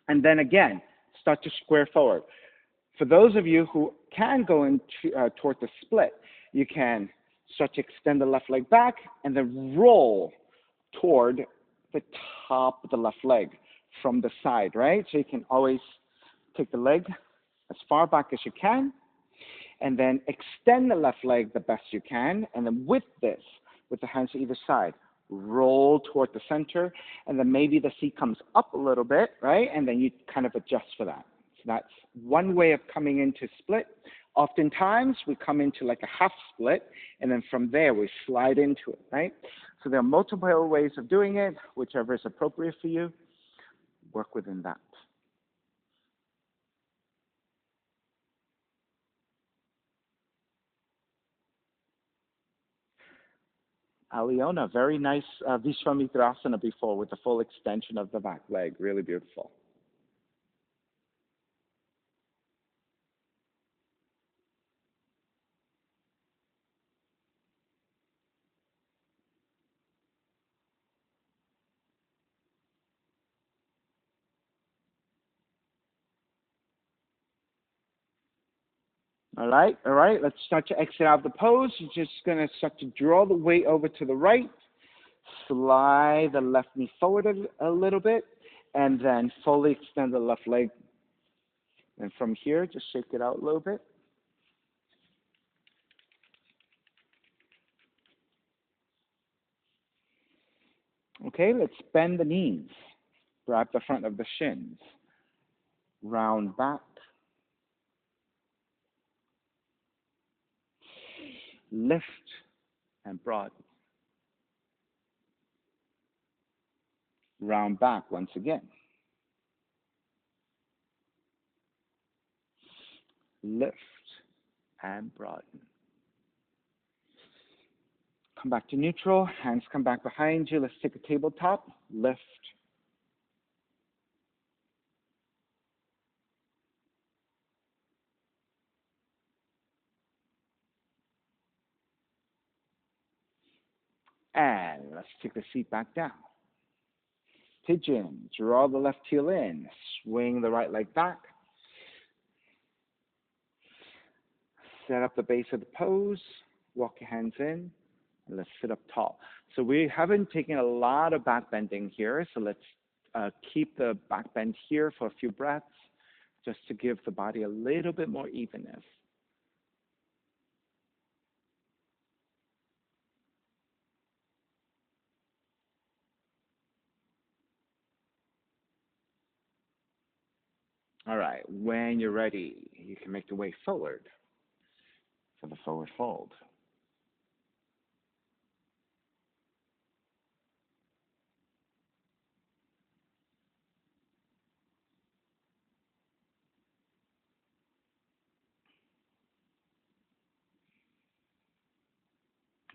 and then again, start to square forward. For those of you who can go into toward the split, you can start to extend the left leg back and then roll toward the top of the left leg from the side, right? So you can always take the leg as far back as you can, and then extend the left leg the best you can, and then with this, with the hands to either side, roll toward the center, and then maybe the seat comes up a little bit, right? And then you kind of adjust for that. So that's one way of coming into split. Oftentimes, we come into like a half split, and then from there, we slide into it, right? So there are multiple ways of doing it, whichever is appropriate for you. Work within that. Aliona, very nice Vishwamitrasana before with the full extension of the back leg. Really beautiful. All right. Let's start to exit out of the pose. You're just going to start to draw the weight over to the right. Slide the left knee forward a little bit, and then fully extend the left leg. And from here, just shake it out a little bit. Okay, let's bend the knees. Grab the front of the shins. Round back. Lift and broaden. Round back once again. Lift and broaden. Come back to neutral. Hands come back behind you. Let's take a tabletop. Lift. And let's take the seat back down. Pigeon. Draw the left heel in. Swing the right leg back. Set up the base of the pose. Walk your hands in. And let's sit up tall. So we haven't taken a lot of back bending here. So let's keep the back bend here for a few breaths, just to give the body a little bit more evenness. All right. When you're ready, you can make the way forward for the forward fold.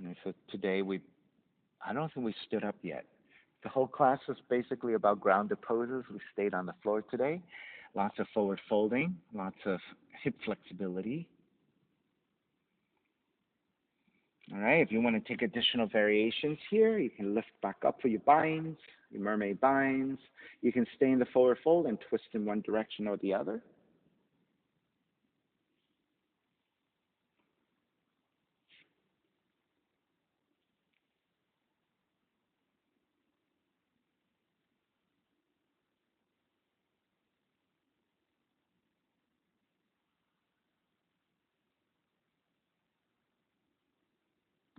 And so today I don't think we stood up yet. The whole class was basically about grounded poses. We stayed on the floor today. Lots of forward folding, lots of hip flexibility. All right, if you want to take additional variations here, you can lift back up for your binds, your mermaid binds. You can stay in the forward fold and twist in one direction or the other.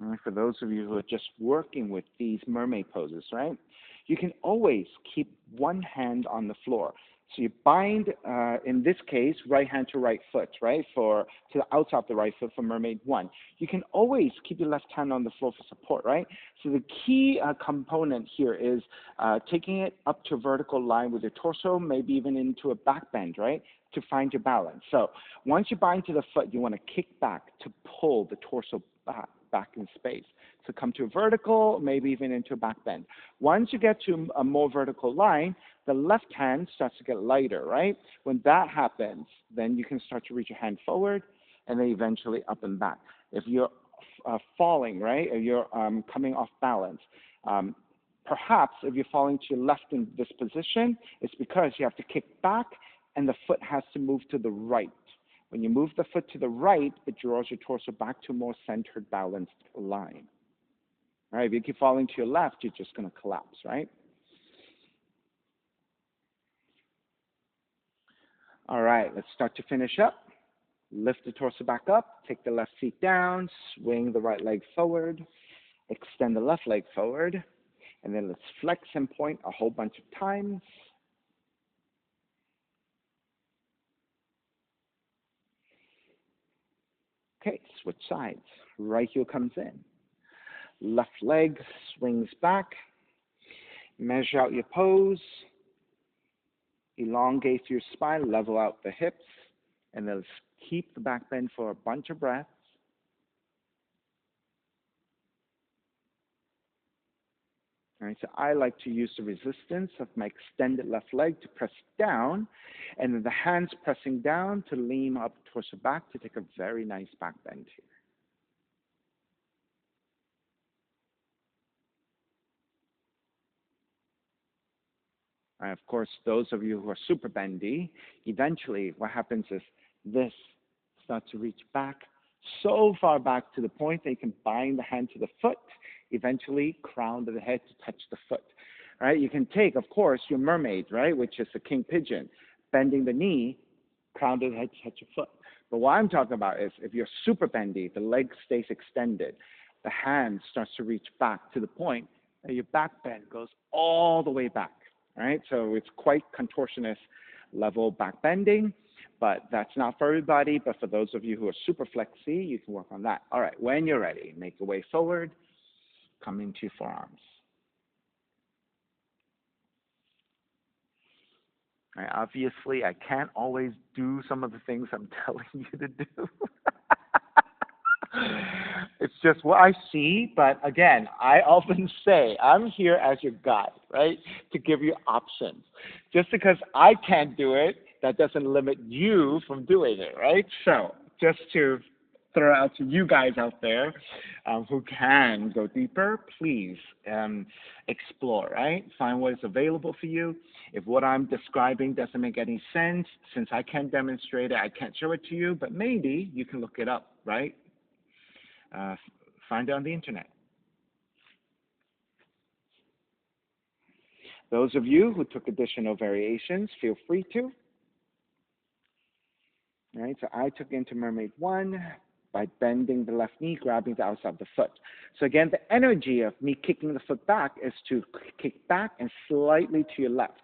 And for those of you who are just working with these mermaid poses, right, you can always keep one hand on the floor. So you bind, in this case, right hand to right foot, right, to the outside of the right foot for mermaid one. You can always keep your left hand on the floor for support, right? So the key component here is taking it up to a vertical line with your torso, maybe even into a back bend, right, to find your balance. So once you bind to the foot, you want to kick back to pull the torso back in space. So come to a vertical, maybe even into a back bend. Once you get to a more vertical line, the left hand starts to get lighter, right? When that happens, then you can start to reach your hand forward and then eventually up and back. If you're falling, right, or you're coming off balance, perhaps if you're falling to your left in this position, it's because you have to kick back and the foot has to move to the right. When you move the foot to the right, it draws your torso back to a more centered, balanced line. All right, if you keep falling to your left, you're just going to collapse, right? All right, let's start to finish up. Lift the torso back up, take the left feet down, swing the right leg forward, extend the left leg forward, and then let's flex and point a whole bunch of times. Okay, switch sides. Right heel comes in. Left leg swings back. Measure out your pose. Elongate your spine, level out the hips, and then let's keep the back bend for a bunch of breaths. All right, so I like to use the resistance of my extended left leg to press down, and then the hands pressing down to lean up torso back to take a very nice back bend here. And of course, those of you who are super bendy, eventually what happens is this starts to reach back so far back to the point that you can bind the hand to the foot, eventually crown of the head to touch the foot. All right, you can take, of course, your mermaid, right, which is the king pigeon, bending the knee, crown of the head to touch your foot. But what I'm talking about is if you're super bendy, the leg stays extended, the hand starts to reach back to the point that your back bend goes all the way back. All right, so it's quite contortionist level back bending, but that's not for everybody. But for those of you who are super flexy, you can work on that. All right, when you're ready, make your way forward, come into your forearms. All right, obviously, I can't always do some of the things I'm telling you to do. It's just what I see, but again, I often say I'm here as your guide, right, to give you options. Just because I can't do it, that doesn't limit you from doing it, right? So just to throw out to you guys out there who can go deeper, please explore, right? Find what is available for you. If what I'm describing doesn't make any sense, since I can't demonstrate it, I can't show it to you, but maybe you can look it up, right? Find it on the internet. Those of you who took additional variations, feel free to. All right, so I took into Mermaid 1 by bending the left knee, grabbing the outside of the foot. So again, the energy of me kicking the foot back is to kick back and slightly to your left.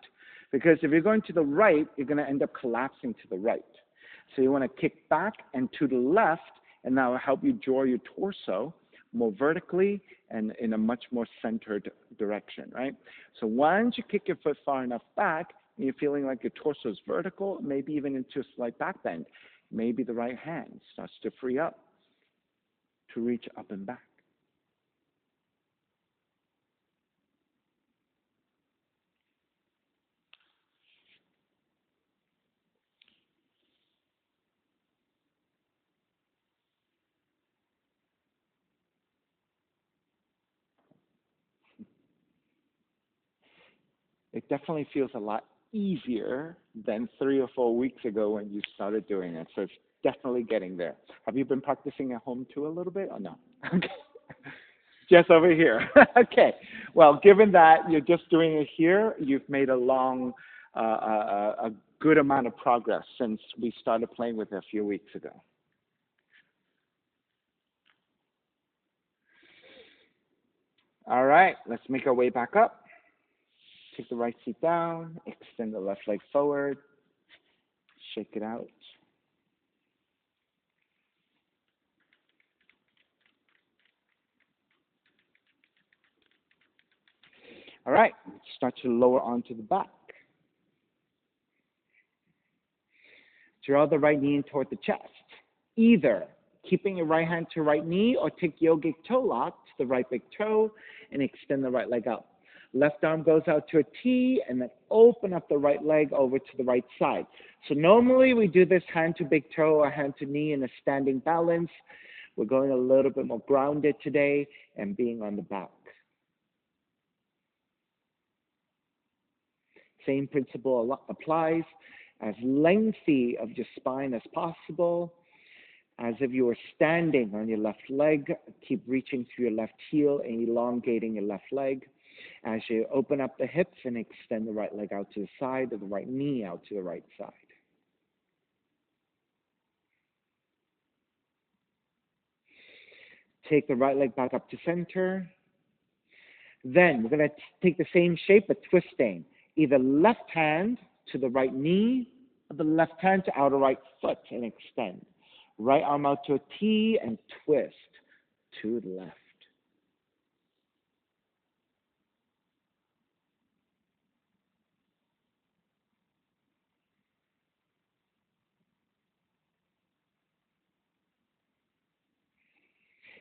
Because if you're going to the right, you're going to end up collapsing to the right. So you want to kick back and to the left, and that will help you draw your torso more vertically and in a much more centered direction, right? So once you kick your foot far enough back, and you're feeling like your torso is vertical, maybe even into a slight back bend, maybe the right hand starts to free up to reach up and back. It definitely feels a lot easier than 3 or 4 weeks ago when you started doing it. So it's definitely getting there. Have you been practicing at home too a little bit or no? Okay. Just over here. Okay. Well, given that you're just doing it here, you've made a good amount of progress since we started playing with it a few weeks ago. All right, let's make our way back up. Take the right seat down, extend the left leg forward, shake it out. All right, start to lower onto the back. Draw the right knee in toward the chest. Either keeping your right hand to right knee or take yogic toe lock to the right big toe and extend the right leg out. Left arm goes out to a T and then open up the right leg over to the right side. So normally we do this hand to big toe or hand to knee in a standing balance. We're going a little bit more grounded today and being on the back. Same principle applies. As lengthy of your spine as possible. As if you were standing on your left leg, keep reaching through your left heel and elongating your left leg. As you open up the hips and extend the right leg out to the side or the right knee out to the right side. Take the right leg back up to center. Then we're going to take the same shape but twisting. Either left hand to the right knee or the left hand to outer right foot and extend. Right arm out to a T and twist to the left.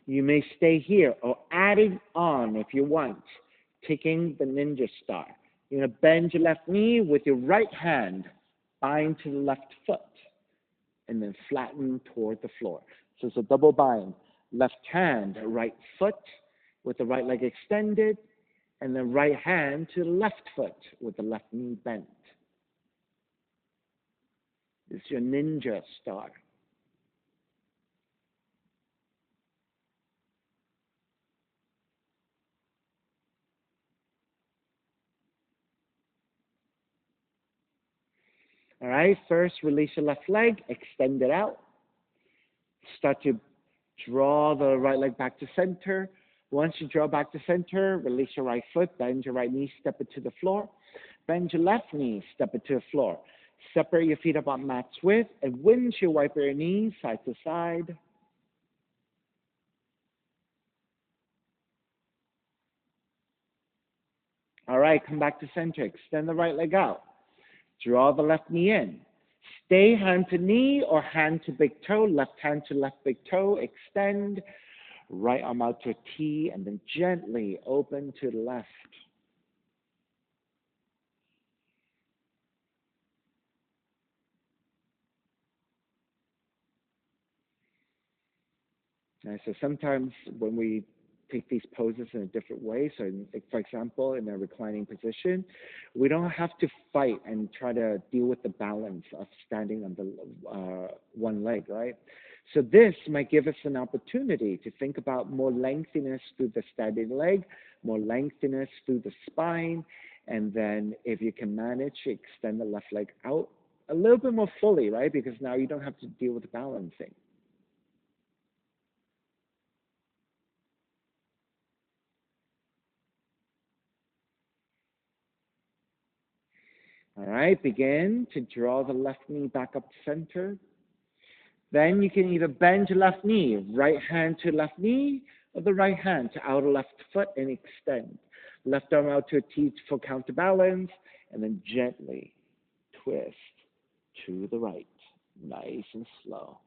You may stay here or adding on if you want, taking the ninja star. You're going to bend your left knee with your right hand, bind to the left foot, and then flatten toward the floor. So it's a double bind. Left hand, right foot with the right leg extended, and then right hand to the left foot with the left knee bent. This is your ninja star. All right, first release your left leg, extend it out. Start to draw the right leg back to center. Once you draw back to center, release your right foot, bend your right knee, step it to the floor. Bend your left knee, step it to the floor. Separate your feet about mat's width and windshield wiper your knees side to side. All right, come back to center. Extend the right leg out. Draw the left knee in. Stay hand to knee or hand to big toe, left hand to left big toe. Extend. Right arm out to a T and then gently open to the left. And so sometimes when we take these poses in a different way, so for example, in a reclining position, we don't have to fight and try to deal with the balance of standing on the one leg, right? So this might give us an opportunity to think about more lengthiness through the standing leg, more lengthiness through the spine, and then if you can manage to extend the left leg out a little bit more fully, right? Because now you don't have to deal with the balancing. All right, begin to draw the left knee back up to center. Then you can either bend your left knee, right hand to left knee, or the right hand to outer left foot and extend. Left arm out to a T for counterbalance, and then gently twist to the right, nice and slow.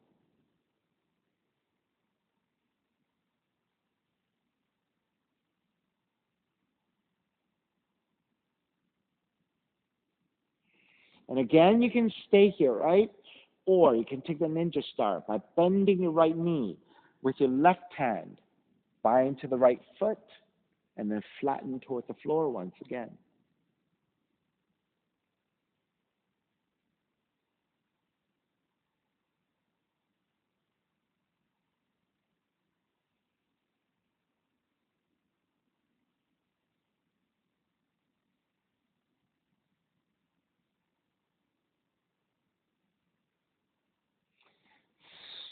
And again, you can stay here, right? Or you can take the ninja star by bending your right knee with your left hand, bind to the right foot, and then flatten toward the floor once again.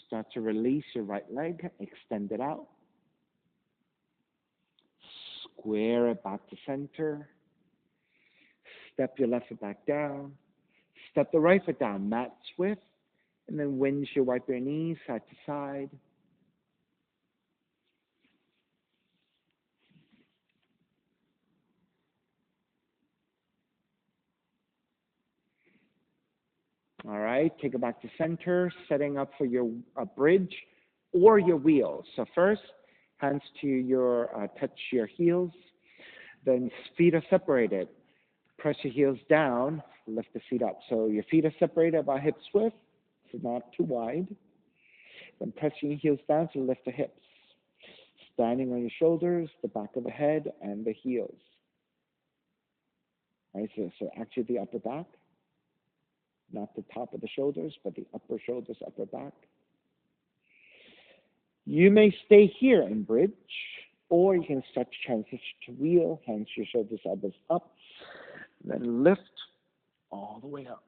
Start to release your right leg, extend it out, square it back to center, step your left foot back down, step the right foot down, mat swift, and then windshield wipe your knees side to side. All right, take it back to center, setting up for your bridge or your wheel. So first, hands to your touch your heels, then feet are separated. Press your heels down, lift the feet up. So your feet are separated about hips width, so not too wide. Then pressing your heels down to lift the hips. Standing on your shoulders, the back of the head, and the heels. Right, so actually the upper back, not the top of the shoulders, but the upper shoulders, upper back. You may stay here in bridge, or you can start to transition to wheel, hands to your shoulders, elbows up, then lift all the way up.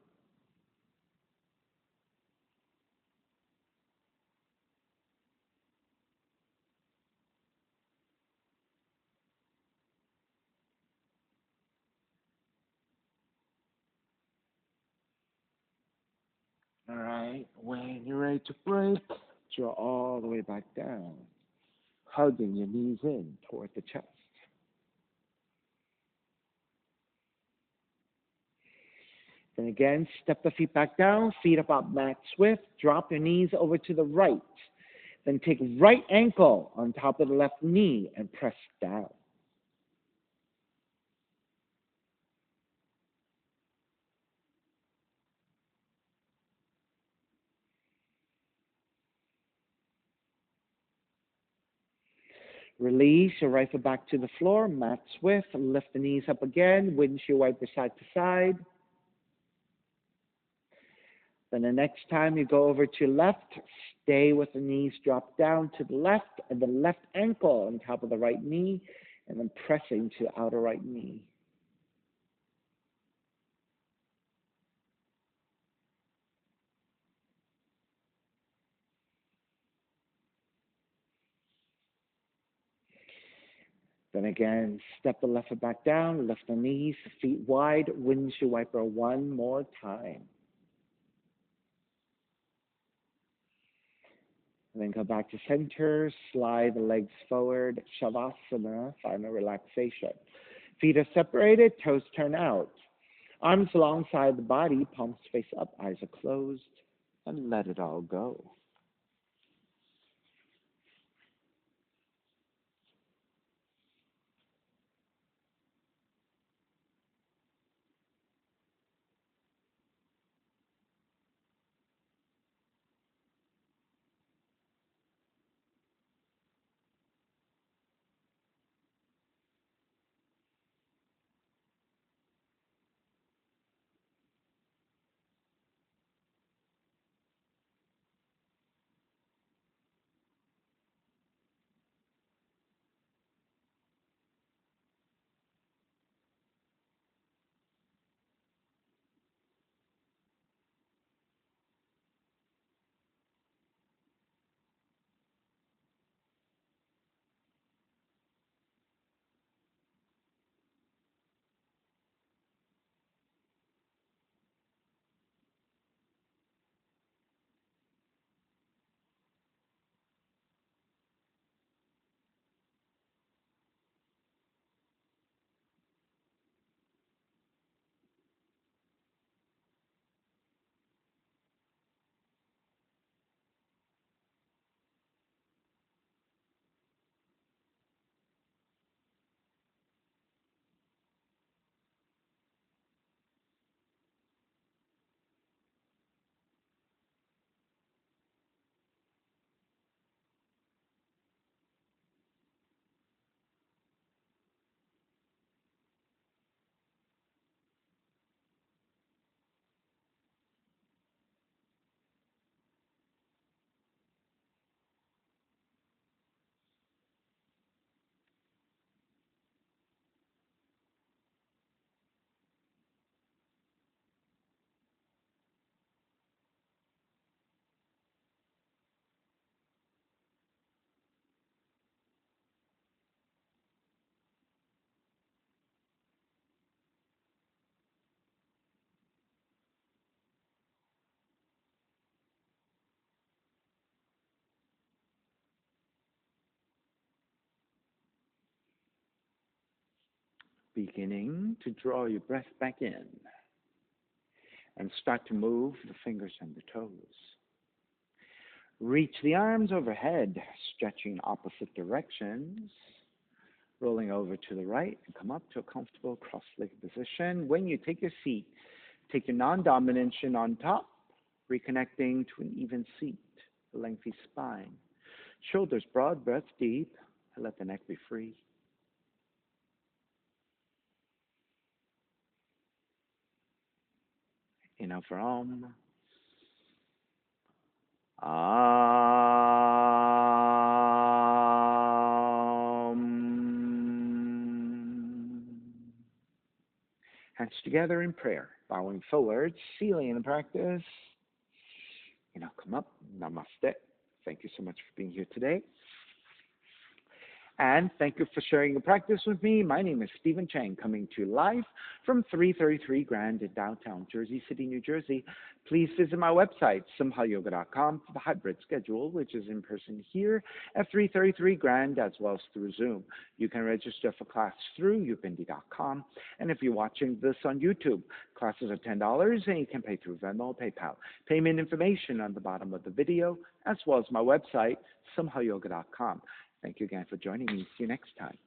All right, when you're ready to break, draw all the way back down, hugging your knees in toward the chest. Then again, step the feet back down, feet up mat swift, drop your knees over to the right. Then take right ankle on top of the left knee and press down. Release your right foot back to the floor, mat swift, lift the knees up again, windshield wiper side to side. Then the next time you go over to left, stay with the knees dropped down to the left and the left ankle on top of the right knee, and then pressing to the outer right knee. Then again, step the left foot back down, lift the knees, feet wide, windshield wiper one more time. And then go back to center, slide the legs forward, Shavasana, final relaxation. Feet are separated, toes turn out. Arms alongside the body, palms face up, eyes are closed, and let it all go. Beginning to draw your breath back in and start to move the fingers and the toes. Reach the arms overhead, stretching opposite directions, rolling over to the right and come up to a comfortable cross-legged position. When you take your seat, take your non-dominant shin on top, reconnecting to an even seat, a lengthy spine. Shoulders broad, breath deep, and let the neck be free. Inhale for Om. Hands together in prayer, bowing forward, sealing in the practice. Come up. Namaste. Thank you so much for being here today. And thank you for sharing your practice with me. My name is Stephen Chang, coming to you live from 333 Grand in downtown Jersey City, New Jersey. Please visit my website, simhayoga.com, for the hybrid schedule, which is in person here at 333 Grand, as well as through Zoom. You can register for class through upindi.com. And if you're watching this on YouTube, classes are $10, and you can pay through Venmo or PayPal. Payment information on the bottom of the video, as well as my website, simhayoga.com. Thank you again for joining me. See you next time.